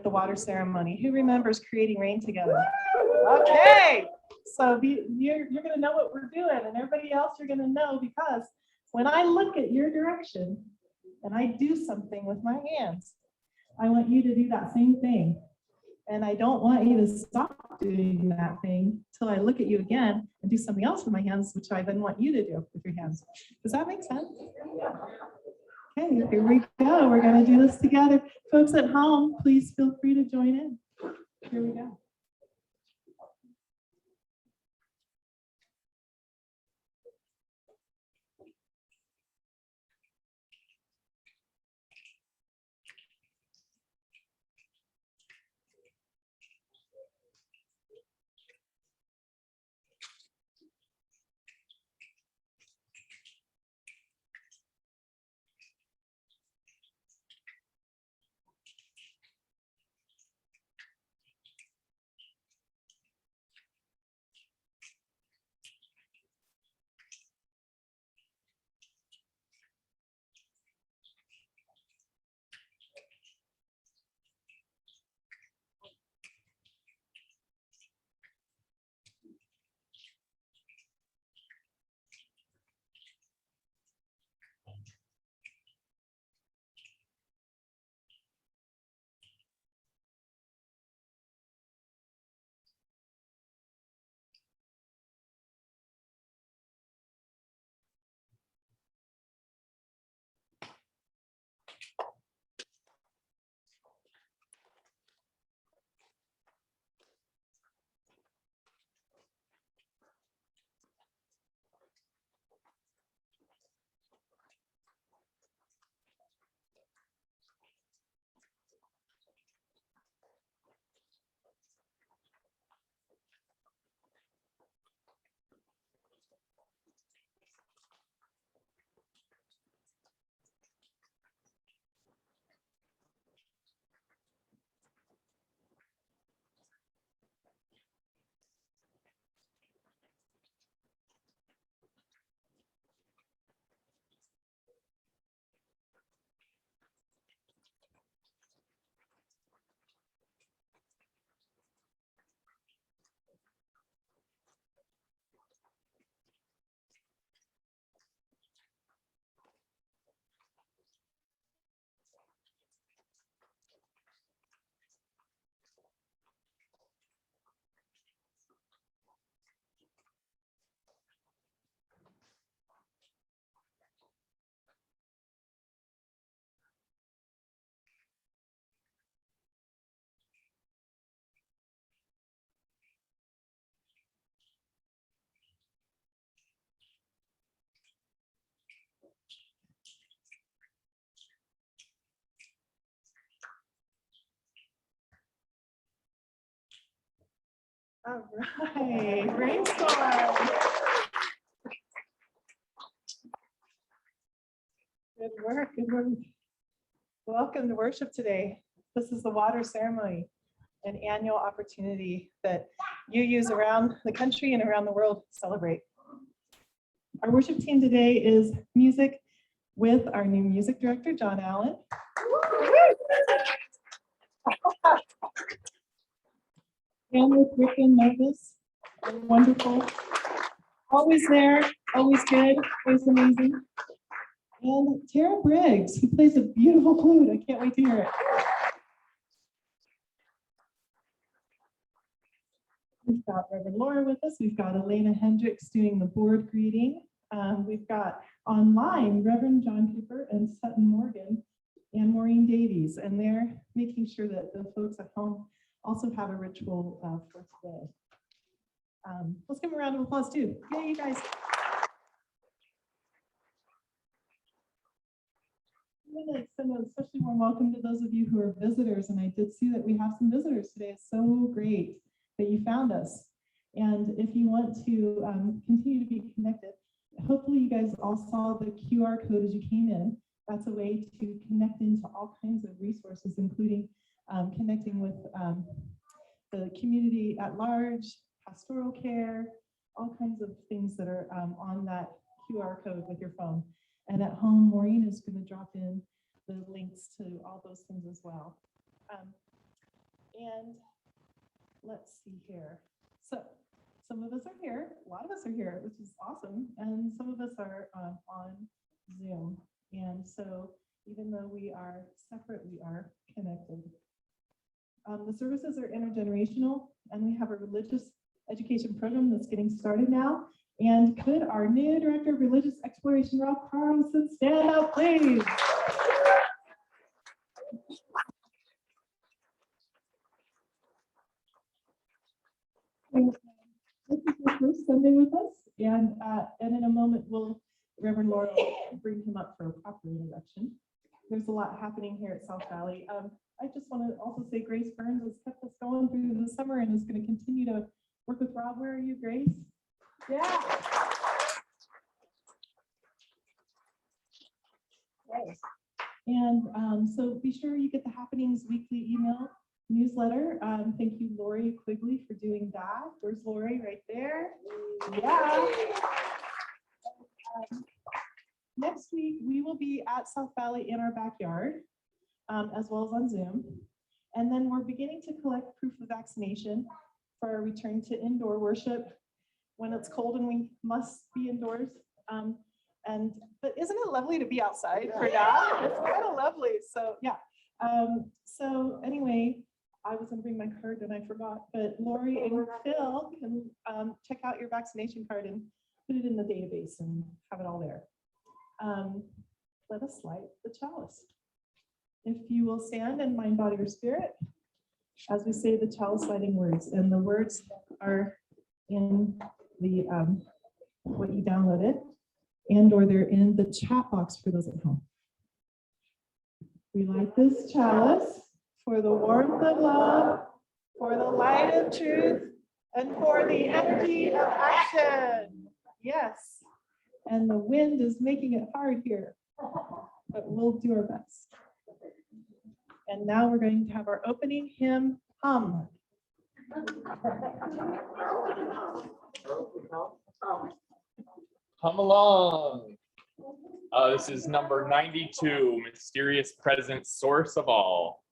the water ceremony? Who remembers creating rain together? Okay, so you're going to know what we're doing, and everybody else you're going to know, because when I look at your direction and I do something with my hands, I want you to do that same thing. And I don't want you to stop doing that thing till I look at you again and do something else with my hands, which I then want you to do with your hands. Does that make sense? Okay, here we go. We're going to do this together. Folks at home, please feel free to join in. Here we go. All right, brainstorm. Good work, good work. Welcome to worship today. This is the water ceremony, an annual opportunity that you use around the country and around the world to celebrate. Our worship team today is music with our new music director, John Allen. And with Rick and Novus, wonderful. Always there, always good, always amazing. And Tara Briggs, who plays a beautiful flute. I can't wait to hear it. We've got Reverend Laura with us. We've got Elena Hendricks doing the board greeting. We've got online Reverend John Cooper and Sutton Morgan and Maureen Davies, and they're making sure that the folks at home also have a ritual for today. Let's give them a round of applause too. Yay, you guys. I'm going to extend a especially warm welcome to those of you who are visitors, and I did see that we have some visitors today. It's so great that you found us. And if you want to continue to be connected, hopefully you guys all saw the QR code as you came in. That's a way to connect into all kinds of resources, including connecting with the community at large, pastoral care, all kinds of things that are on that QR code with your phone. And at home, Maureen is going to drop in the links to all those things as well. And let's see here. So some of us are here, a lot of us are here, which is awesome. And some of us are on Zoom. And so even though we are separate, we are connected. The services are intergenerational, and we have a religious education program that's getting started now. And could our new Director of Religious Exploration, Rob Carlson, stand up, please? This is your first Sunday with us, and in a moment, Reverend Laura will bring him up for a proper introduction. There's a lot happening here at South Valley. I just want to also say Grace Burns has kept us going through the summer and is going to continue to work with Rob. Where are you, Grace? Yeah. Yes. And so be sure you get the Happenings weekly email newsletter. Thank you, Lori Quigley, for doing that. Where's Lori? Right there. Yeah. Next week, we will be at South Valley in our backyard, as well as on Zoom. And then we're beginning to collect proof of vaccination for our return to indoor worship when it's cold and we must be indoors. But isn't it lovely to be outside for now? It's kind of lovely. So yeah. So anyway, I was gonna bring my card and I forgot, but Lori and Phil can check out your vaccination card and put it in the database and have it all there. Let us light the chalice. If you will stand in mind, body, or spirit, as we say the chalice lighting words, and the words are in the what you downloaded, and/or they're in the chat box for those at home. We light this chalice for the warmth of love, for the light of truth, and for the energy of action. Yes. And the wind is making it hard here, but we'll do our best. And now we're going to have our opening hymn, Hum. Come along. This is number 92, Mysterious Presence, Source of All.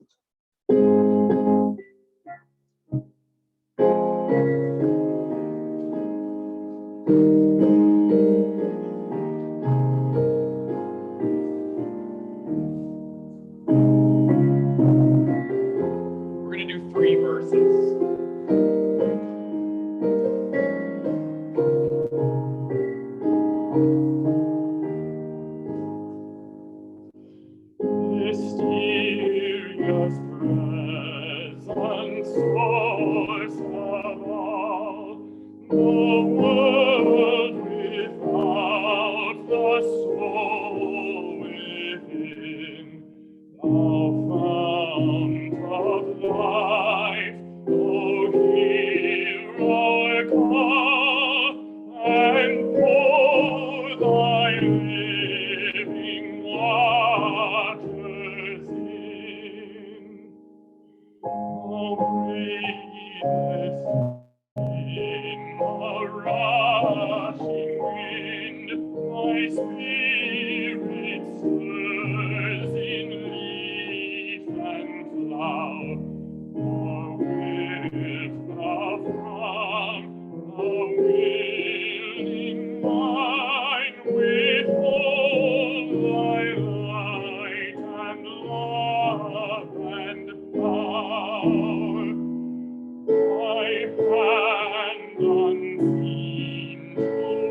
We're going to do 3 verses. Mysterious presence, source of all, the world without, the soul within, thou fount of life, O hear our call, and pour thy living waters in. Oh, breathe in a rushing wind, my spirit stirs in leaf and flower. Oh, wilt thou from a willing mind withhold thy light and love and power? Thy hand unseen to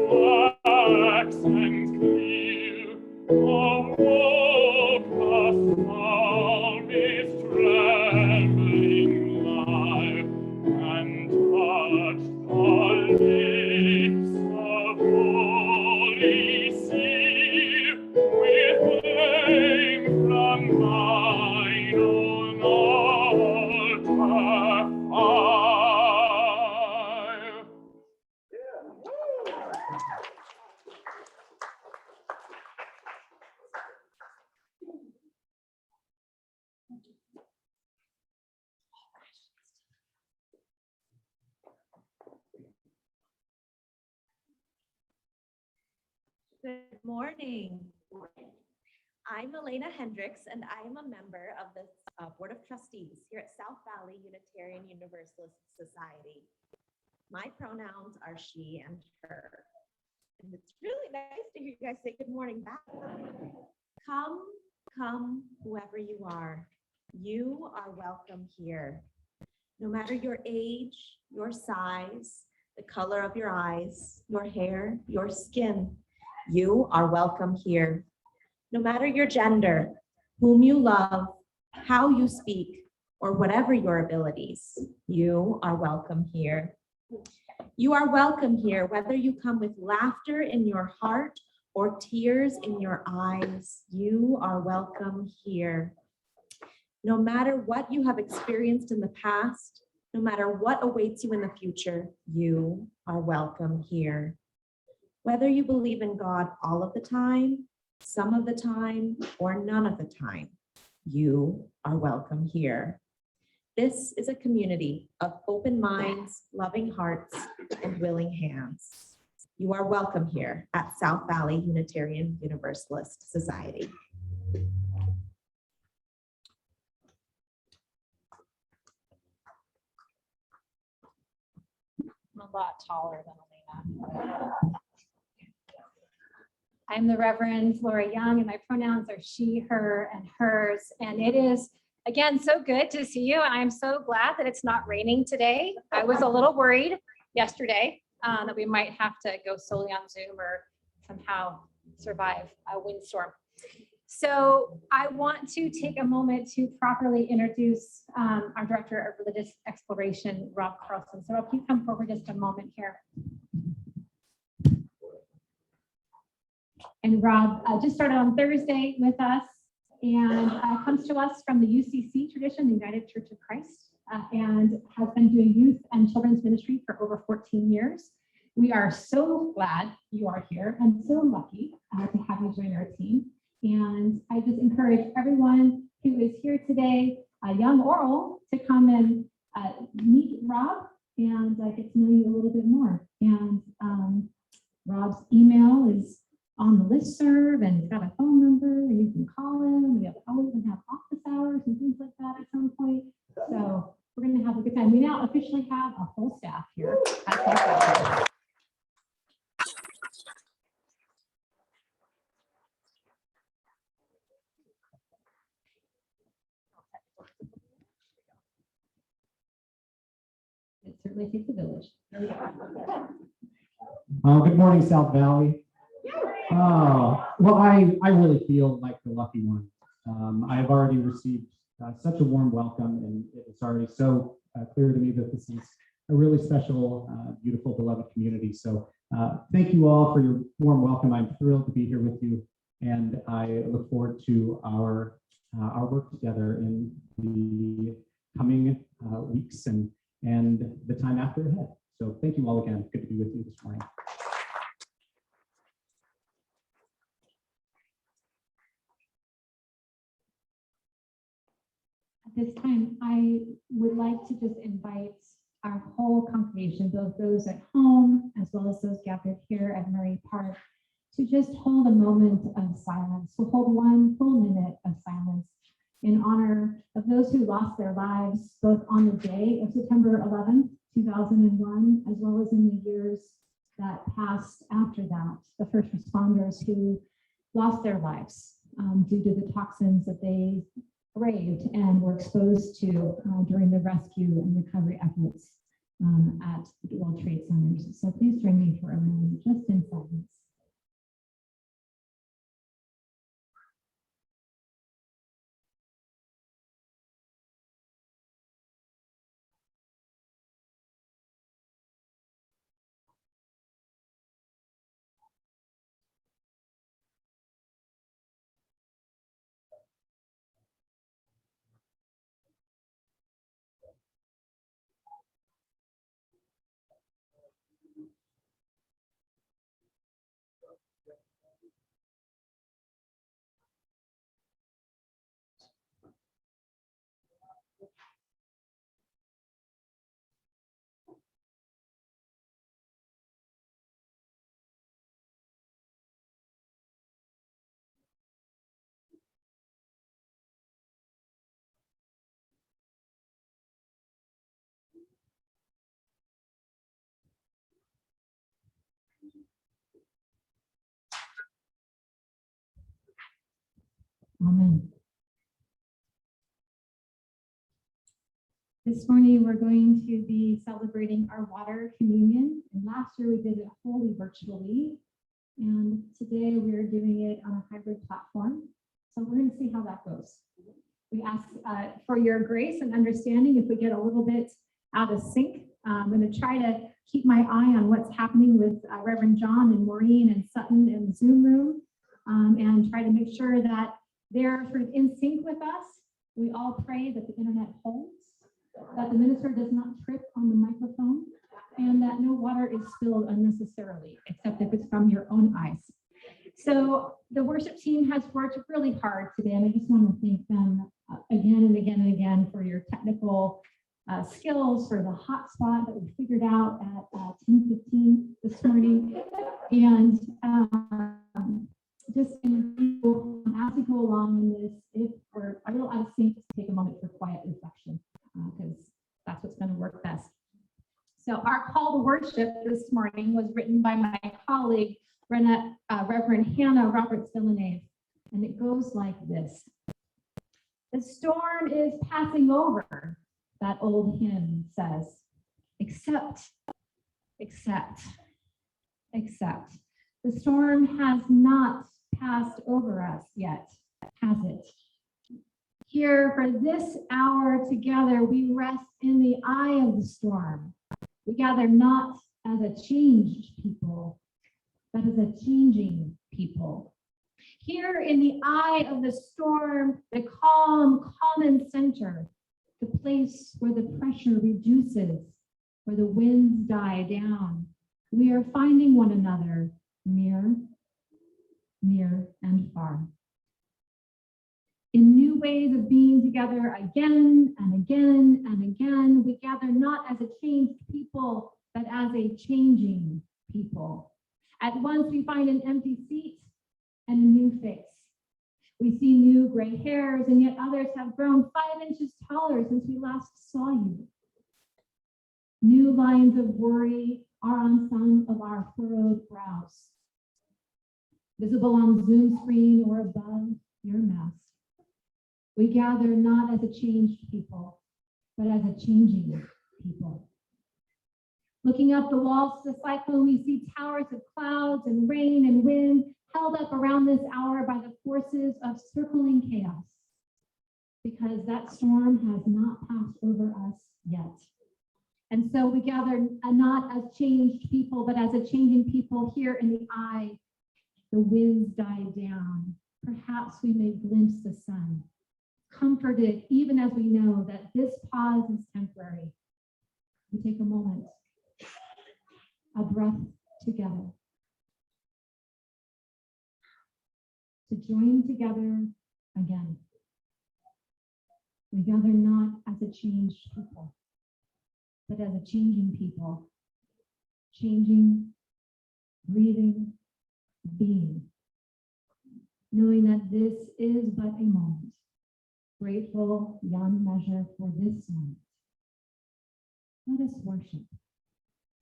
wax and clear, awoke the psalmist's trembling lyre, and touched the lips of holy seer with flame from thine own altar fire. Good morning. I'm Elena Hendricks, and I am a member of the Board of Trustees here at South Valley Unitarian Universalist Society. My pronouns are she and her. And it's really nice to hear you guys say good morning back. Come, whoever you are. You are welcome here. No matter your age, your size, the color of your eyes, your hair, your skin, you are welcome here. No matter your gender, whom you love, how you speak, or whatever your abilities, you are welcome here. You are welcome here, whether you come with laughter in your heart or tears in your eyes, you are welcome here. No matter what you have experienced in the past, no matter what awaits you in the future, you are welcome here. Whether you believe in God all of the time, some of the time, or none of the time, you are welcome here. This is a community of open minds, loving hearts, and willing hands. You are welcome here at South Valley Unitarian Universalist Society. I'm a lot taller than Elena. I'm the Reverend Laura Young, and my pronouns are she, her, and hers. And it is, again, so good to see you. And I'm so glad that it's not raining today. I was a little worried yesterday that we might have to go solely on Zoom or somehow survive a windstorm. So I want to take a moment to properly introduce our Director of Religious Exploration, Rob Carlson. So Rob, can you come forward just a moment here? And Rob just started on Thursday with us and comes to us from the UCC tradition, the United Church of Christ, and has been doing youth and children's ministry for over 14 years. We are so glad you are here and so lucky to have you join our team. And I just encourage everyone who is here today, young or old, to come and meet Rob and get to know you a little bit more. And Rob's email is on the listserv, and he's got a phone number, and you can call him. We probably even have office hours and things like that at some point. So we're going to have a good time. We now officially have a whole staff here at South Valley. It certainly takes a village. Good morning, South Valley. Well, I really feel like the lucky one. I've already received such a warm welcome, and it's already so clear to me that this is a really special, beautiful, beloved community. So thank you all for your warm welcome. I'm thrilled to be here with you, and I look forward to our work together in the coming weeks and the time after ahead. So thank you all again. Good to be with you this morning. At this time, I would like to just invite our whole congregation, both those at home as well as those gathered here at Murray Park, to just hold a moment of silence. We'll hold 1 full minute of silence in honor of those who lost their lives both on the day of September 11th, 2001, as well as in the years that passed after that, the first responders who lost their lives due to the toxins that they braved and were exposed to during the rescue and recovery efforts at the World Trade Centers. So please join me for a moment just in silence. Amen. This morning, we're going to be celebrating our water communion. And last year, we did it wholly virtually. And today, we're doing it on a hybrid platform. So we're going to see how that goes. We ask for your grace and understanding if we get a little bit out of sync. I'm going to try to keep my eye on what's happening with Reverend John and Maureen and Sutton in the Zoom room, and try to make sure that they're sort of in sync with us. We all pray that the internet holds, that the minister does not trip on the microphone, and that no water is spilled unnecessarily, except if it's from your own eyes. So the worship team has worked really hard today, and I just want to thank them again and again and again for your technical skills, for the hotspot that we figured out at 10:15 this morning. And just as we go along in this, if we're a little out of sync, take a moment for quiet reflection, because that's what's going to work best. So our call to worship this morning was written by my colleague, Reverend Hannah Roberts-Villeneuve, and it goes like this. The storm is passing over, that old hymn says, except. The storm has not passed over us yet, has it? Here for this hour together, we rest in the eye of the storm. We gather not as a changed people, but as a changing people. Here in the eye of the storm, the calm, common center, the place where the pressure reduces, where the winds die down, we are finding one another near, near and far. In new ways of being together again and again and again, we gather not as a changed people, but as a changing people. At once we find an empty seat and a new face. We see new gray hairs, and yet others have grown 5 inches taller since we last saw you. New lines of worry are on some of our furrowed brows, visible on Zoom screen or above your mask. We gather not as a changed people, but as a changing people. Looking up the walls of the cyclone, we see towers of clouds and rain and wind held up around this hour by the forces of circling chaos, because that storm has not passed over us yet. And so we gather not as changed people, but as a changing people. Here in the eye, the winds die down. Perhaps we may glimpse the sun, comforted even as we know that this pause is temporary. We take a moment, a breath together, to join together again. We gather not as a changed people, but as a changing people, changing, breathing, being, knowing that this is but a moment, grateful beyond measure for this moment. Let us worship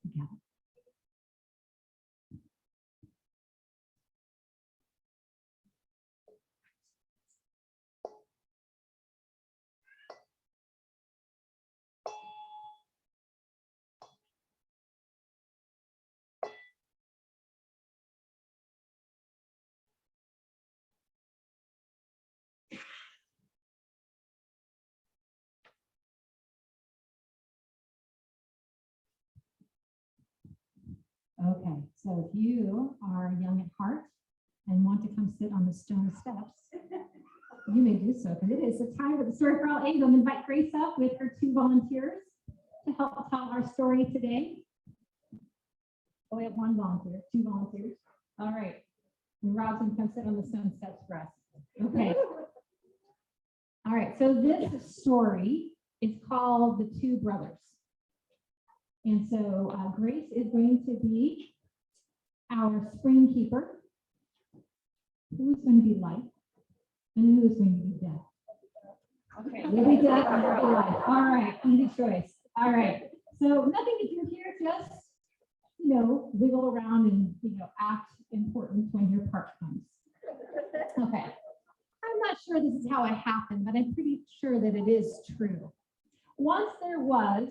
together. Okay, so if you are young at heart and want to come sit on the stone steps, you may do so, because it is the time for the story for all ages. I'm invite Grace up with her 2 volunteers to help tell our story today. Oh, we have 1 volunteer, 2 volunteers. All right, and Rob's come sit on the stone steps for us. Okay. All right, so this story is called The 2 Brothers. And so Grace is going to be our spring keeper. Who is going to be light? And who is going to be death? Okay, you'll be death and you'll be light. All right, easy choice. All right, so nothing to do here, just, wiggle around and, act important when your part comes. Okay. I'm not sure this is how it happened, but I'm pretty sure that it is true. Once there was,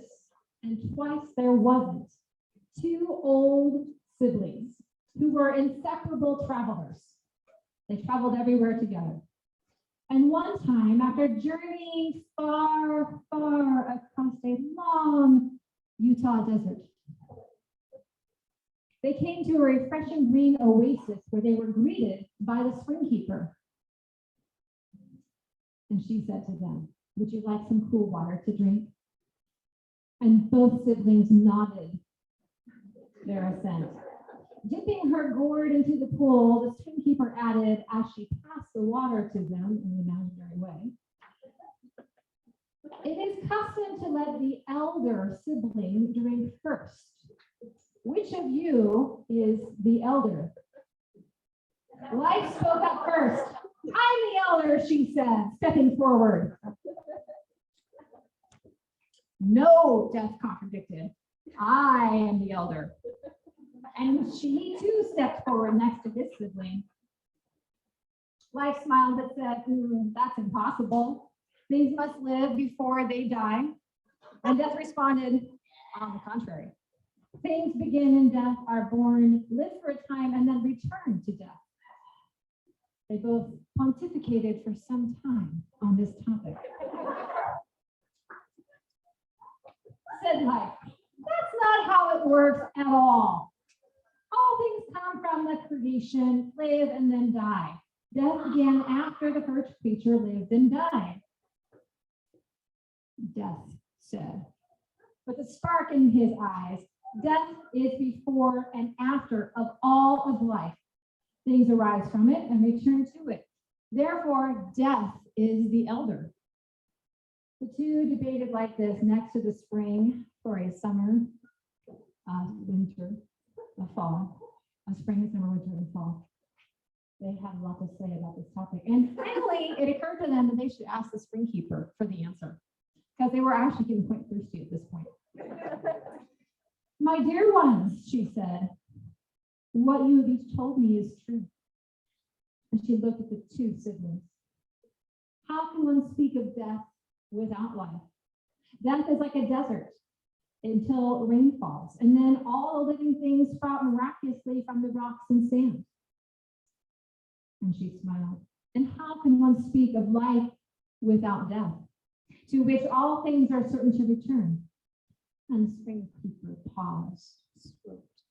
and twice there wasn't, two old siblings who were inseparable travelers. They traveled everywhere together. And one time, after journeying far, far across a long Utah desert, they came to a refreshing green oasis where they were greeted by the spring keeper. And she said to them, "Would you like some cool water to drink?" And both siblings nodded their assent. Dipping her gourd into the pool, the spring keeper added, as she passed the water to them in an imaginary way, "It is custom to let the elder sibling drink first. Which of you is the elder?" Life spoke up first. "I'm the elder," she said, stepping forward. "No," Death contradicted. "I am the elder." And she too stepped forward next to his sibling. Life smiled but said, "That's impossible. Things must live before they die." And Death responded, "On the contrary. Things begin in death, are born, live for a time, and then return to death." They both pontificated for some time on this topic. Said Life, "That's not how it works at all. All things come from the creation, live and then die. Death began after the first creature lived and died." Death said, with a spark in his eyes, "Death is before and after of all of life. Things arise from it and return to it. Therefore, death is the elder." The two debated like this next to the spring for a summer, winter, a fall, a spring, summer, winter, and fall. They had a lot to say about this topic. And finally, it occurred to them that they should ask the spring keeper for the answer, because they were actually getting quite thirsty at this point. "My dear ones," she said, "what you have each told me is true." And she looked at the two siblings. "How can one speak of death without life? Death is like a desert until rain falls, and then all living things sprout miraculously from the rocks and sand." And she smiled. "And how can one speak of life without death, to which all things are certain to return?" And the spring keeper paused, swooped.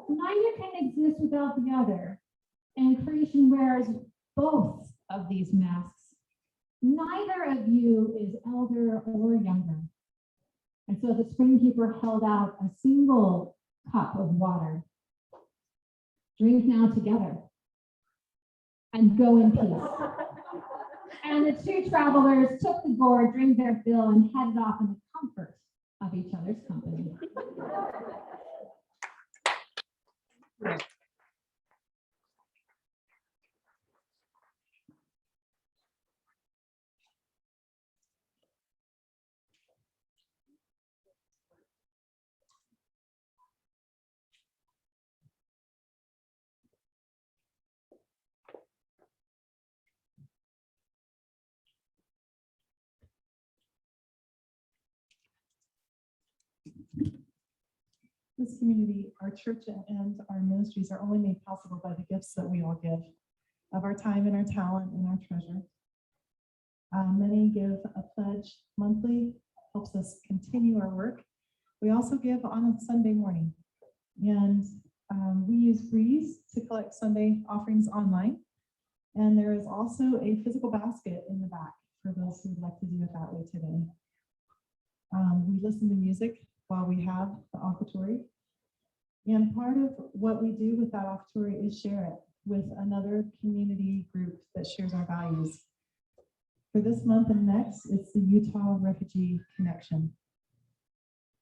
"Neither can exist without the other, and creation wears both of these masks. Neither of you is elder or younger." And so the spring keeper held out a single cup of water. "Drink now together and go in peace." And the two travelers took the gourd, drank their fill, and headed off in the comfort of each other's company. This community, our church and our ministries are only made possible by the gifts that we all give of our time and our talent and our treasure. Many give a pledge monthly, helps us continue our work. We also give on a Sunday morning, and we use Breeze to collect Sunday offerings online. And there is also a physical basket in the back for those who would like to do it that way today. We listen to music while we have the offertory. And part of what we do with that offertory is share it with another community group that shares our values. For this month and next, it's the Utah Refugee Connection.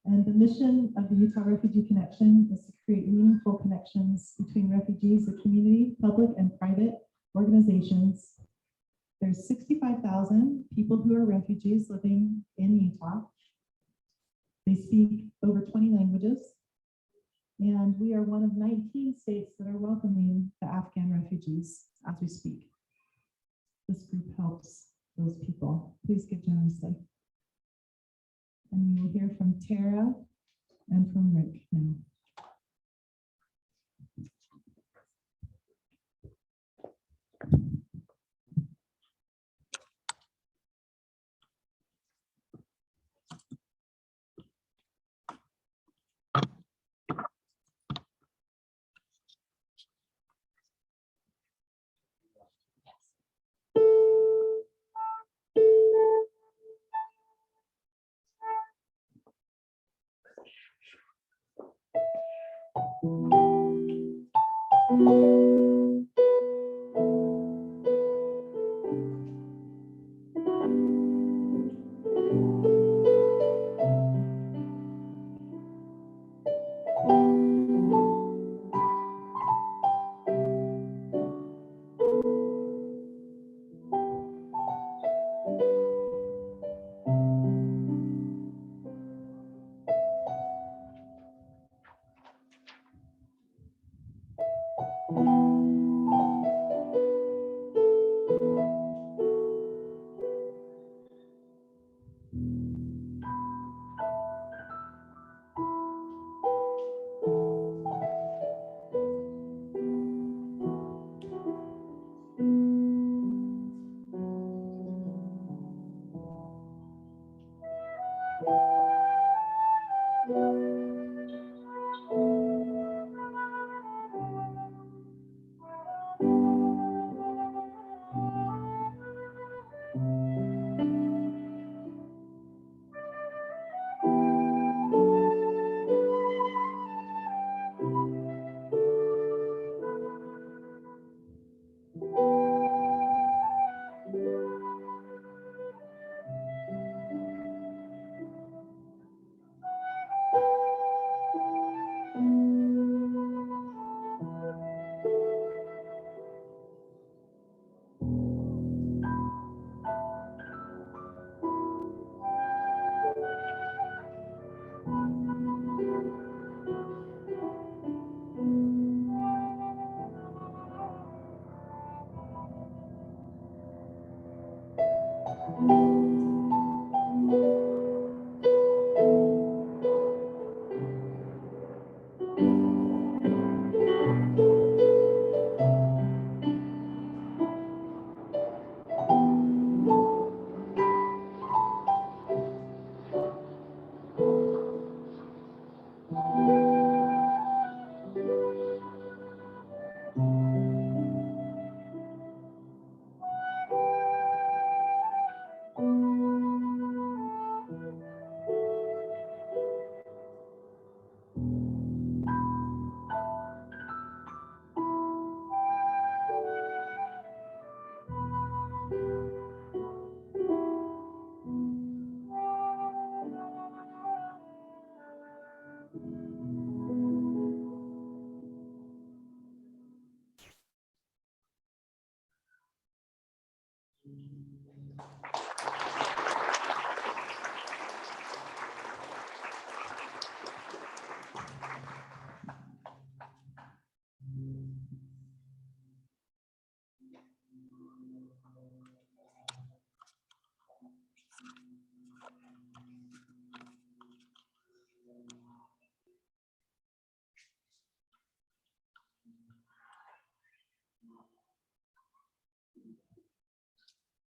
And the mission of the Utah Refugee Connection is to create meaningful connections between refugees, the community, public and private organizations. There's 65,000 people who are refugees living in Utah. They speak over 20 languages. And we are one of 19 states that are welcoming the Afghan refugees as we speak. This group helps those people. Please give generously. And we will hear from Tara and from Rick now.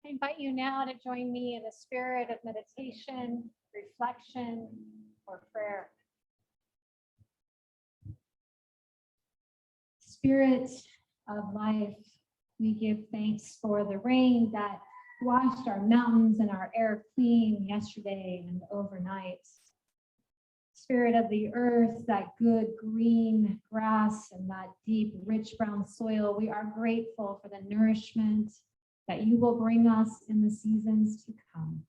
I invite you now to join me in a spirit of meditation, reflection, or prayer. Spirit of life, we give thanks for the rain that washed our mountains and our air clean yesterday and overnight. Spirit of the earth, that good green grass and that deep, rich brown soil, we are grateful for the nourishment that you will bring us in the seasons to come.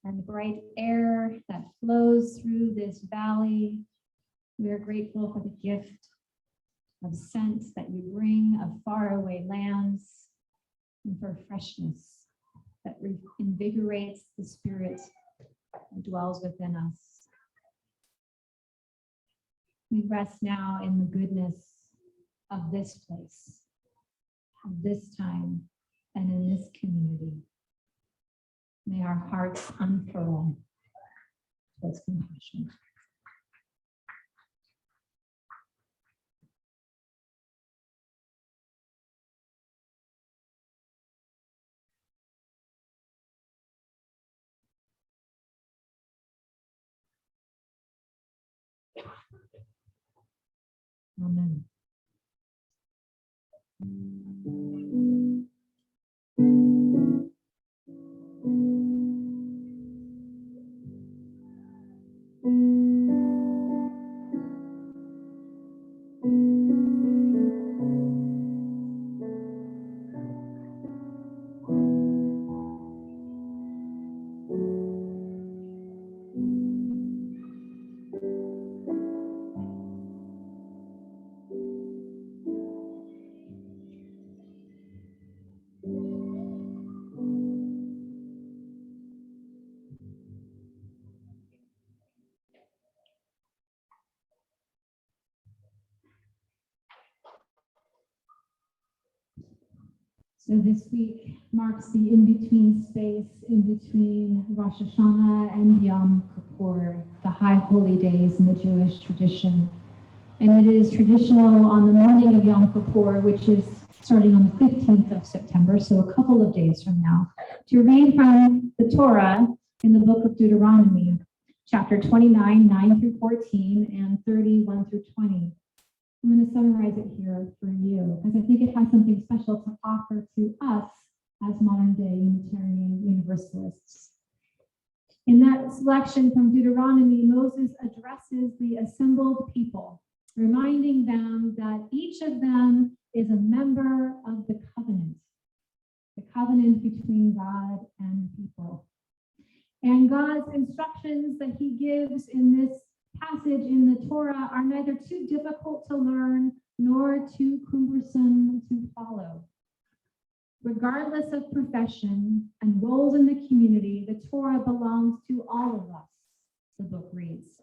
And the bright air that flows through this valley, we are grateful for the gift of scent that you bring of faraway lands, and for freshness that invigorates the spirit that dwells within us. We rest now in the goodness of this place, of this time, and in this community. May our hearts unfurl towards compassion. Amen. So this week marks the in-between space in between Rosh Hashanah and Yom Kippur, the high holy days in the Jewish tradition. And it is traditional on the morning of Yom Kippur, which is starting on the 15th of September, so a couple of days from now, to read from the Torah in the book of Deuteronomy, chapter 29, 9 through 14, and 31 through 20. I'm going to summarize it here for you because I think it has something special to offer to us as modern day Unitarian Universalists. In that selection from Deuteronomy, Moses addresses the assembled people, reminding them that each of them is a member of the covenant between God and people. And God's instructions that he gives in this passage in the Torah are neither too difficult to learn nor too cumbersome to follow. Regardless of profession and roles in the community, the Torah belongs to all of us, the book reads.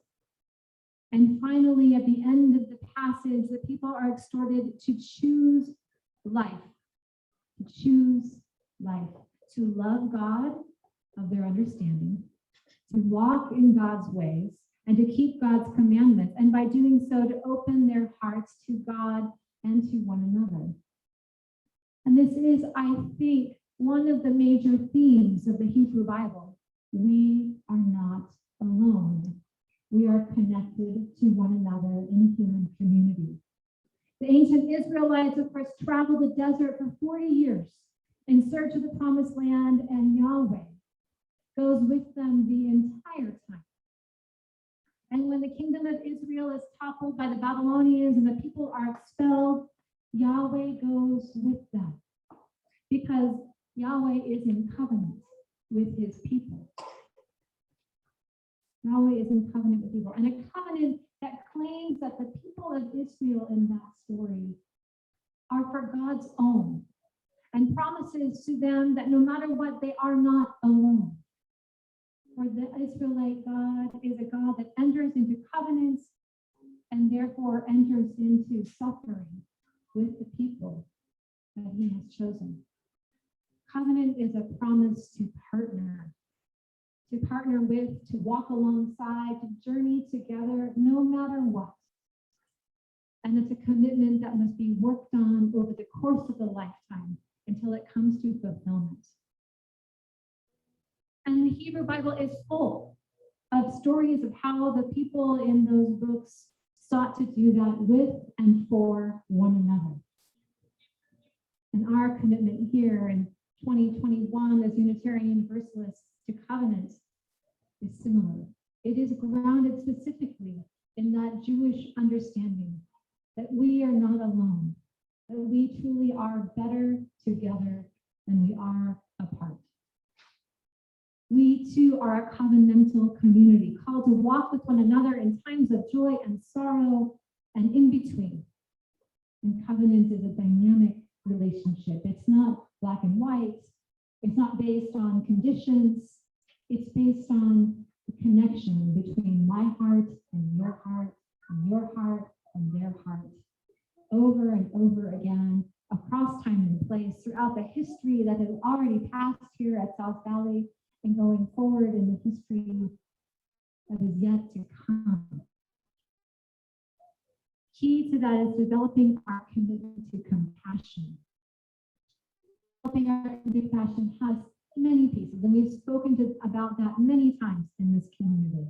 And finally, at the end of the passage, the people are exhorted to choose life, to love God of their understanding, to walk in God's ways, and to keep God's commandments, and by doing so, to open their hearts to God and to one another. And this is, I think, one of the major themes of the Hebrew Bible. We are not alone. We are connected to one another in human community. The ancient Israelites, of course, traveled the desert for 40 years in search of the promised land, and Yahweh goes with them the entire time. And when the kingdom of Israel is toppled by the Babylonians and the people are expelled, Yahweh goes with them because Yahweh is in covenant with his people. Yahweh is in covenant with people, and a covenant that claims that the people of Israel in that story are for God's own and promises to them that no matter what, they are not alone. For the Israelite God is a God that enters into covenants and therefore enters into suffering with the people that he has chosen. Covenant is a promise to partner with, to walk alongside, to journey together, no matter what. And it's a commitment that must be worked on over the course of the lifetime until it comes to fulfillment. And the Hebrew Bible is full of stories of how the people in those books sought to do that with and for one another. And our commitment here in 2021 as Unitarian Universalists to covenant is similar. It is grounded specifically in that Jewish understanding that we are not alone, that we truly are better together than we are apart. We too are a covenantal community called to walk with one another in times of joy and sorrow and in between. And covenant is a dynamic relationship. It's not black and white. It's not based on conditions. It's based on the connection between my heart and your heart, in your heart and their heart, over and over again, across time and place, throughout the history that has already passed here at South Valley and going forward in the history that is yet to come. Key to that is developing our commitment to compassion. Developing our commitment to compassion has many pieces, and we've spoken about that many times in this community.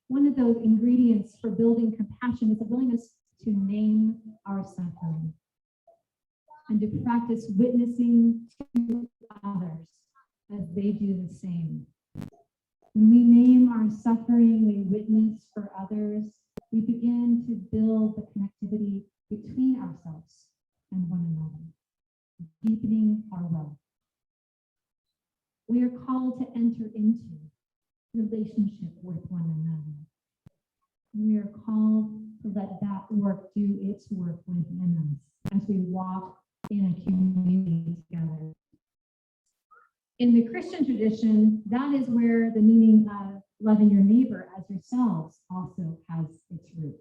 One of those ingredients for building compassion is a willingness to name our suffering and to practice witnessing to others as they do the same. When we name our suffering, we witness for others, we begin to build the connectivity between ourselves and one another, deepening our love. We are called to enter into relationship with one another. We are called to let that work do its work within us as we walk in a community together. In the Christian tradition, that is where the meaning of loving your neighbor as yourselves also has its root.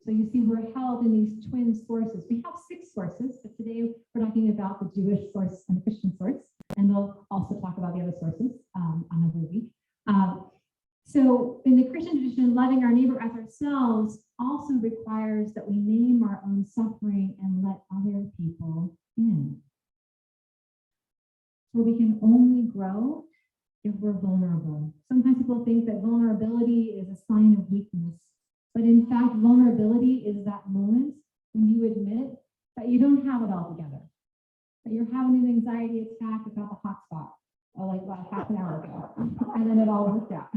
So you see, we're held in these twin sources. We have 6 sources, but today we're talking about the Jewish source and the Christian source, and we'll also talk about the other sources another week. So in the Christian tradition, loving our neighbor as ourselves also requires that we name our own suffering and let other people in. So we can only grow if we're vulnerable. Sometimes people think that vulnerability is a sign of weakness, but in fact, vulnerability is that moment when you admit that you don't have it all together, that you're having an anxiety attack about the hot spot, or like about half an hour ago, and then it all worked out.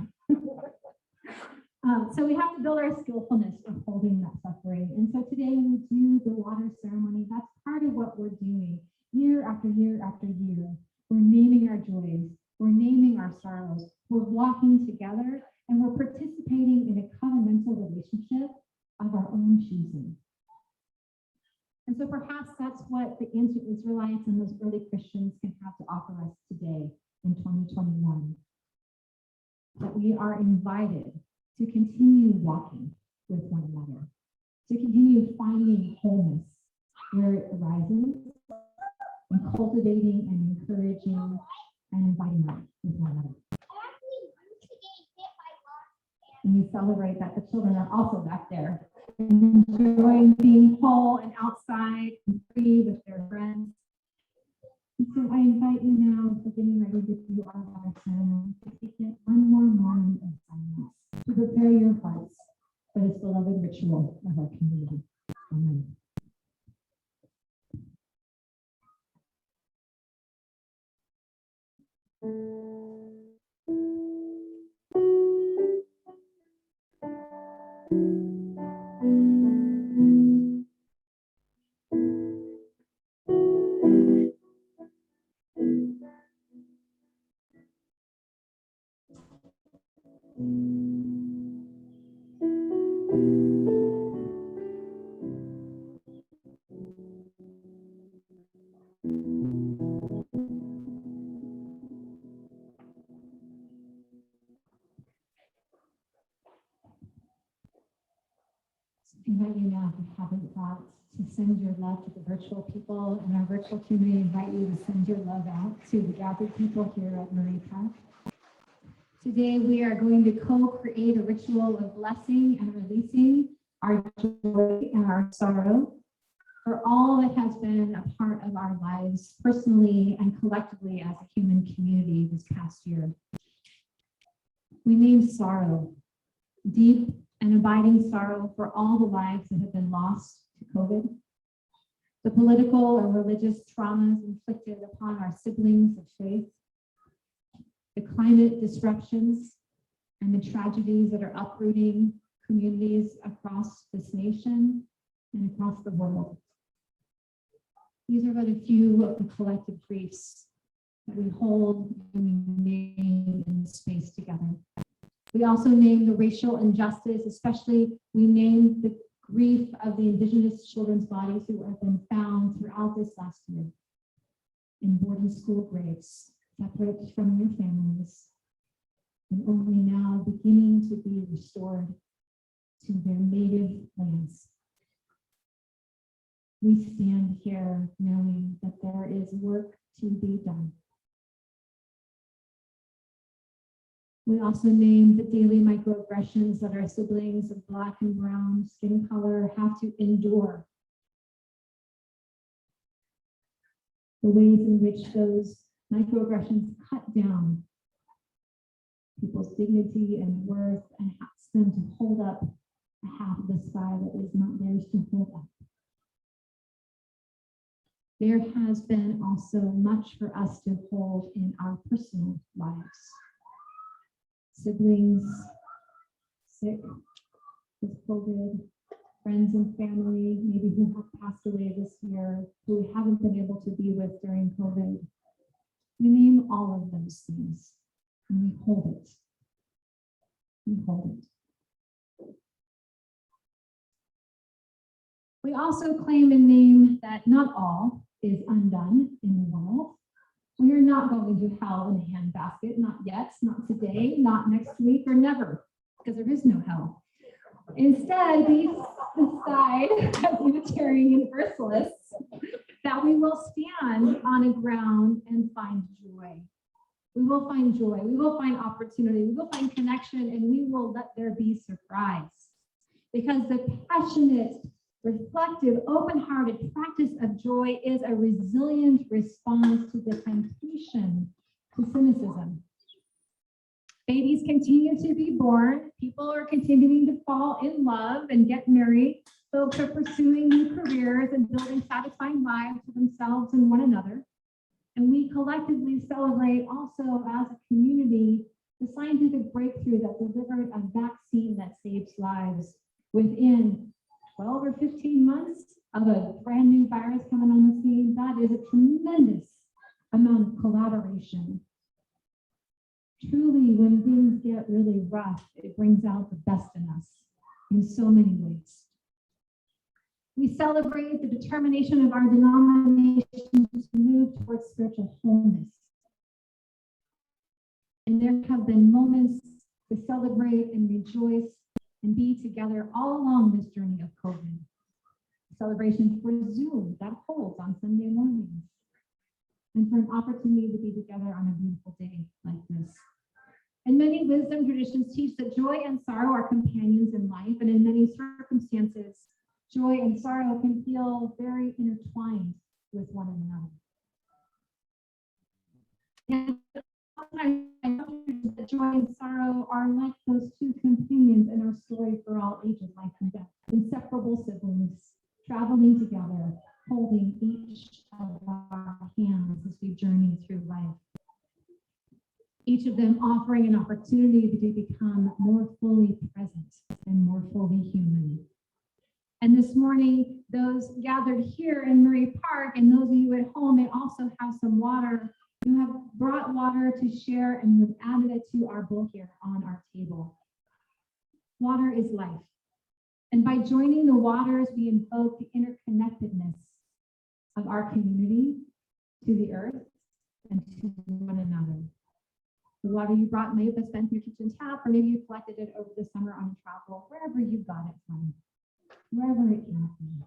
So we have to build our skillfulness of holding that suffering. And so today we do the water ceremony. That's part of what we're doing year after year after year. We're naming our joys, we're naming our sorrows, we're walking together, and we're participating in a covenantal relationship of our own choosing. And so perhaps that's what the ancient Israelites and those early Christians can have to offer us today in 2021. That we are invited to continue walking with one another, to continue finding wholeness where it arises, and cultivating and encouraging and inviting out with one another. And we celebrate that the children are also back there, enjoying being whole and outside and free with their friends. And so I invite you now, for getting ready to do our water ceremony, to take it one more moment of silence to prepare your hearts for this beloved ritual of our community. Amen. I invite you now, if you haven't thought, to send your love to the virtual people in our virtual community. I invite you to send your love out to the gathered people here at Murray Park. Today, we are going to co-create a ritual of blessing and releasing our joy and our sorrow for all that has been a part of our lives, personally and collectively as a human community this past year. We name sorrow, deep and abiding sorrow for all the lives that have been lost to COVID, the political and religious traumas inflicted upon our siblings of faith, the climate disruptions and the tragedies that are uprooting communities across this nation and across the world. These are but a few of the collective griefs that we hold and we name in this space together. We also name the racial injustice, especially we name the grief of the Indigenous children's bodies who have been found throughout this last year in boarding school graves, separate from their families, and only now beginning to be restored to their native lands. We stand here knowing that there is work to be done. We also name the daily microaggressions that our siblings of Black and brown skin color have to endure. The ways in which those microaggressions cut down people's dignity and worth and ask them to hold up a half of the sky that is not theirs to hold up. There has been also much for us to hold in our personal lives. Siblings sick with COVID, friends and family maybe who have passed away this year, who we haven't been able to be with during COVID. We name all of those things and we hold it. We hold it. We also claim and name that not all is undone in the world. We are not going to hell in a handbasket, not yet, not today, not next week, or never, because there is no hell. Instead, we decide as Unitarian Universalists that we will stand on a ground and find joy. We will find joy, we will find opportunity, we will find connection, and we will let there be surprise. Because the passionate, reflective, open-hearted practice of joy is a resilient response to the temptation to cynicism. Babies continue to be born, people are continuing to fall in love and get married, folks are pursuing new careers and building satisfying lives for themselves and one another. And we collectively celebrate also as a community the scientific breakthrough that delivered a vaccine that saves lives within 12 or 15 months of a brand new virus coming on the scene. That is a tremendous amount of collaboration. Truly, when things get really rough, it brings out the best in us in so many ways. We celebrate the determination of our denomination to move towards spiritual wholeness. And there have been moments to celebrate and rejoice and be together all along this journey of COVID. Celebration for Zoom that holds on Sunday mornings, and for an opportunity to be together on a beautiful day like this. And many wisdom traditions teach that joy and sorrow are companions in life, and in many circumstances, joy and sorrow can feel very intertwined with one another. And sometimes I know that joy and sorrow are like those two companions in our story for all ages, life and death, inseparable siblings, traveling together, holding each of our hands as we journey through life. Each of them offering an opportunity to become more fully present and more fully human. And this morning, those gathered here in Murray Park and those of you at home may also have some water. You have brought water to share and you've added it to our bowl here on our table. Water is life. And by joining the waters, we invoke the interconnectedness of our community to the earth and to one another. The water you brought may have been from your kitchen tap, or maybe you collected it over the summer on travel, wherever you got it from, wherever it came from.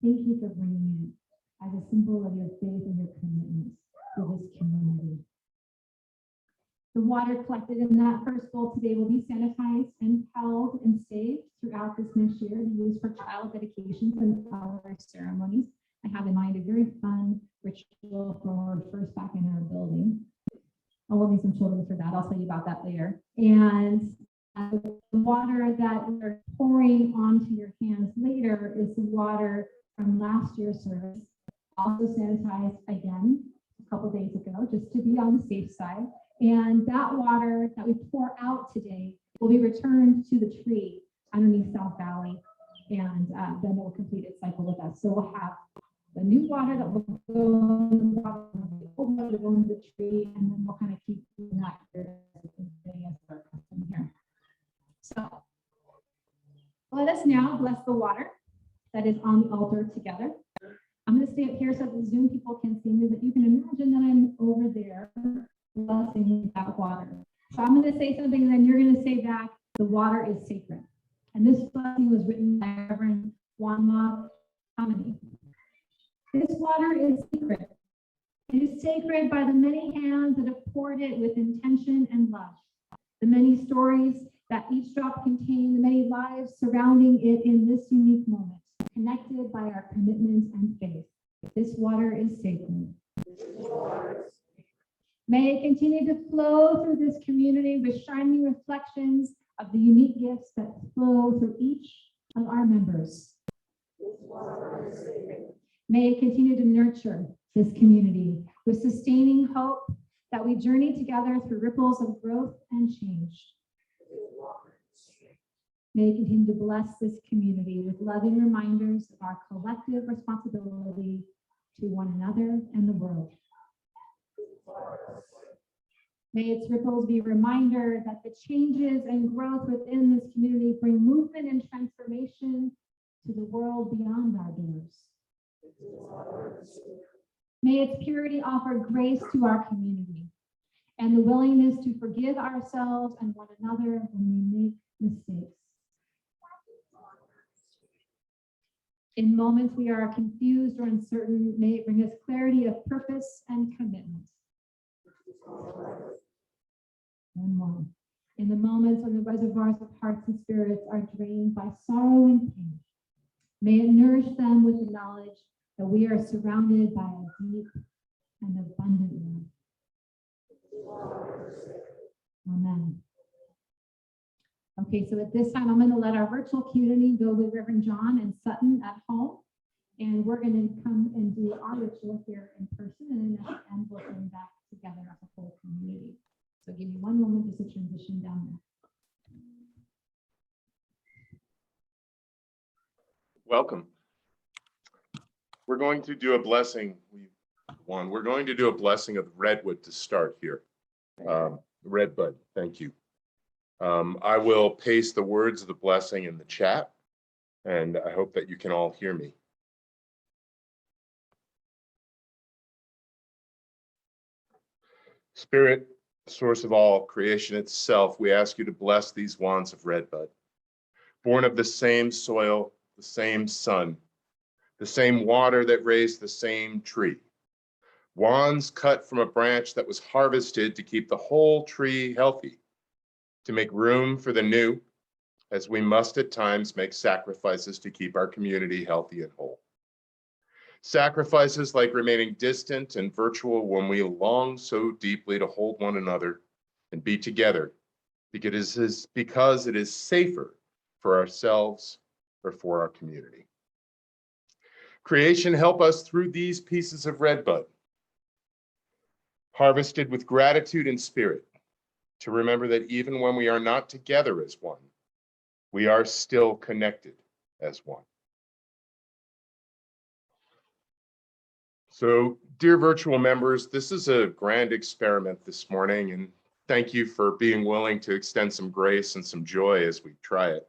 Thank you for bringing it as a symbol of your faith and your commitment to this community. The water collected in that first bowl today will be sanitized and held and saved throughout this next year to use for child dedications and other ceremonies. I have in mind a very fun ritual for first back in our building. I will need some children for that. I'll tell you about that later. And the water that we're pouring onto your hands later is the water from last year's service, also sanitized again a couple days ago, just to be on the safe side. And that water that we pour out today will be returned to the tree underneath South Valley, and then it will complete its cycle with us. So we'll have the new water that will go in the water, the old water will go into the tree, and then we'll kind of keep doing that here as our custom here. So let us now bless the water that is on the altar together. I'm going to stay up here so the Zoom people can see me, but you can imagine that I'm over there blessing that water. So I'm going to say something, and then you're going to say back, the water is sacred. And this blessing was written by Reverend Wanma Kamani. This water is sacred. It is sacred by the many hands that have poured it with intention and love. The many stories that each drop contain, the many lives surrounding it in this unique moment, connected by our commitment and faith. This water is sacred. May it continue to flow through this community with shining reflections of the unique gifts that flow through each of our members. May it continue to nurture this community with sustaining hope that we journey together through ripples of growth and change. May it continue to bless this community with loving reminders of our collective responsibility to one another and the world. May its ripples be a reminder that the changes and growth within this community bring movement and transformation to the world beyond our doors. May its purity offer grace to our community and the willingness to forgive ourselves and one another when we make mistakes. In moments we are confused or uncertain, may it bring us clarity of purpose and commitment. One more. In the moments when the reservoirs of hearts and spirits are drained by sorrow and pain, may it nourish them with the knowledge that we are surrounded by a deep and abundant love. Amen. Okay, so at this time, I'm going to let our virtual community go with Reverend John and Sutton at home. And we're going to come and do our ritual here in person. And then at the end, we'll bring back together as a whole community. So give me one moment just to transition down there. Welcome. We're going to do a blessing. We're going to do a blessing of redwood to start here. Redbud, thank you. I will paste the words of the blessing in the chat, and I hope that you can all hear me. Spirit, source of all creation itself, we ask you to bless these wands of redbud, born of the same soil, the same sun, the same water that raised the same tree. Wands cut from a branch that was harvested to keep the whole tree healthy, to make room for the new, as we must at times make sacrifices to keep our community healthy and whole. Sacrifices like remaining distant and virtual when we long so deeply to hold one another and be together, because it is safer for ourselves or for our community. Creation, help us through these pieces of redbud, harvested with gratitude and spirit, to remember that even when we are not together as one, we are still connected as one. So, dear virtual members, this is a grand experiment this morning, and thank you for being willing to extend some grace and some joy as we try it.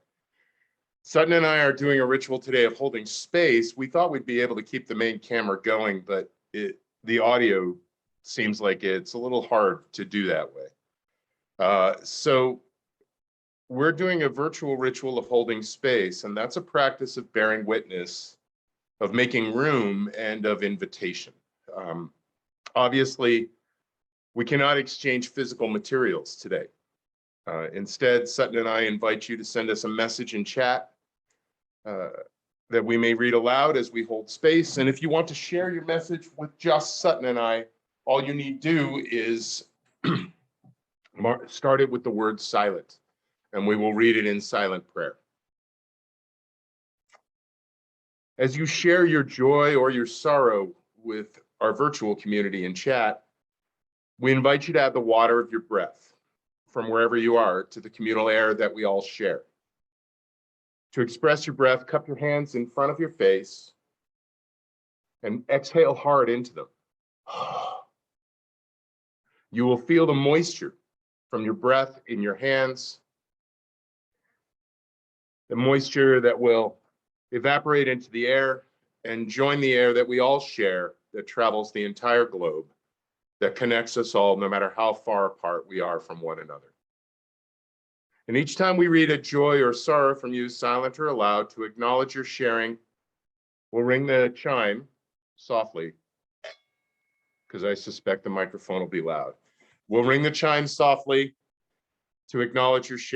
Sutton and I are doing a ritual today of holding space. We thought we'd be able to keep the main camera going, but the audio seems like it's a little hard to do that way. So we're doing a virtual ritual of holding space, and that's a practice of bearing witness, of making room, and of invitation. Obviously, we cannot exchange physical materials today. Instead, Sutton and I invite you to send us a message in chat that we may read aloud as we hold space. And if you want to share your message with just Sutton and I, all you need to do is start it with the word silent, and we will read it in silent prayer. As you share your joy or your sorrow with our virtual community in chat, we invite you to add the water of your breath from wherever you are to the communal air that we all share. To express your breath, cup your hands in front of your face and exhale hard into them. You will feel the moisture from your breath in your hands, the moisture that will evaporate into the air and join the air that we all share, that travels the entire globe, that connects us all no matter how far apart we are from one another. And each time we read a joy or sorrow from you, silent or aloud, to acknowledge your sharing, we'll ring the chime softly, because I suspect the microphone will be loud. We'll ring the chime softly to acknowledge your sharing.